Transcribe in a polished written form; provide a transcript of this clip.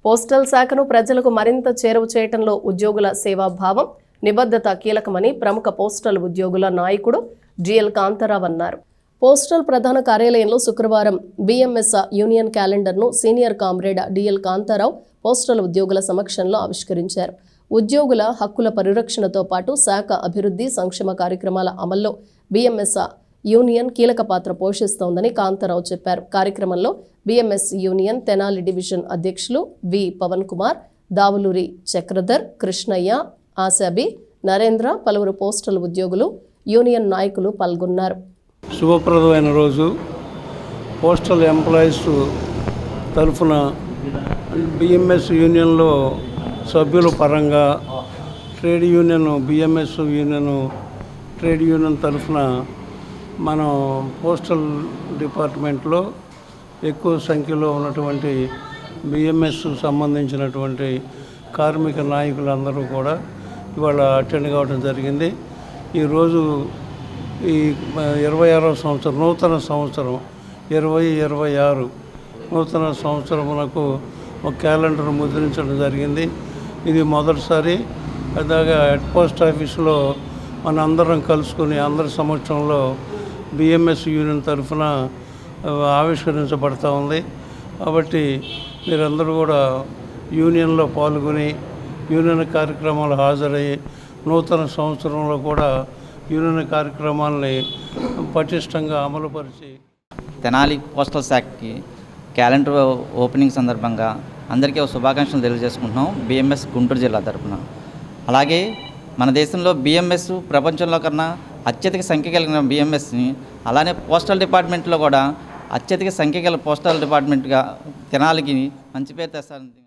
Postal శాఖను ప్రజలకు మరింత చేరువ చేయడంలో ఉద్యోగుల సేవాభావం, నిబద్ధత కీలకమని ప్రముఖ పోస్టల్ ఉద్యోగుల నాయకుడు జిఎల్ కాంతారావు అన్నారు. పోస్టల్ ప్రధాన కార్యాలయంలో శుక్రవారం బిఎంఎస్ యూనియన్ క్యాలెండర్ను senior comrade DL Kantharao postal ఉద్యోగుల సమక్షంలో ఆవిష్కరించారు. ఉద్యోగుల హక్కుల పరిరక్షణతో పాటు శాఖ అభివృద్ధి, సంక్షేమ కార్యక్రమాల అమల్లో బిఎంఎస్ యూనియన్ కీలక పాత్ర పోషిస్తోందని కాంతారావు చెప్పారు. కార్యక్రమంలో బిఎంఎస్ యూనియన్ తెనాలి డివిజన్ అధ్యక్షులు వి పవన్ కుమార్, దావులూరి చక్రధర్, కృష్ణయ్య, ఆశాబి, నరేంద్ర, పలువురు పోస్టల్ ఉద్యోగులు, యూనియన్ నాయకులు పాల్గొన్నారు. శుభప్రదమైన రోజు. పోస్టల్ ఎంప్లాయీస్ తరఫున బిఎంఎస్ యూనియన్లో సభ్యుల పరంగా trade union, BMS union trade union తరఫున మనం పోస్టల్ డిపార్ట్మెంట్లో ఎక్కువ సంఖ్యలో ఉన్నటువంటి బిఎంఎస్ సంబంధించినటువంటి కార్మిక నాయకులందరూ కూడా ఇవాళ అటెండ్ కావడం జరిగింది. ఈరోజు ఈ 26వ సంవత్సరం, నూతన సంవత్సరం 2026 నూతన సంవత్సరమునకు ఒక క్యాలెండర్ ముద్రించడం జరిగింది. ఇది మొదటిసారి. అలాగా హెడ్ పోస్ట్ ఆఫీసులో మన అందరం కలుసుకుని అందరి సమక్షంలో బిఎంఎస్ యూనియన్ తరఫున ఆవిష్కరించబడతా ఉంది. కాబట్టి మీరందరూ కూడా యూనియన్లో పాల్గొని యూనియన్ కార్యక్రమాలు హాజరయ్యి నూతన సంవత్సరంలో కూడా యూనియన్ కార్యక్రమాలని పటిష్టంగా అమలుపరిచి తెనాలి పోస్టల్ శాఖకి క్యాలెండర్ ఓపెనింగ్ సందర్భంగా అందరికీ శుభాకాంక్షలు తెలియజేసుకుంటున్నాం బిఎంఎస్ గుంటూరు జిల్లా తరఫున. అలాగే మన దేశంలో బిఎంఎస్ ప్రపంచంలో కన్నా అత్యధిక సంఖ్య కలిగిన బిఎంఎస్ని, అలానే పోస్టల్ డిపార్ట్మెంట్లో కూడా అత్యధిక సంఖ్య గల పోస్టల్ డిపార్ట్మెంట్గా తెనాలికి మంచి పేరు తెస్తారని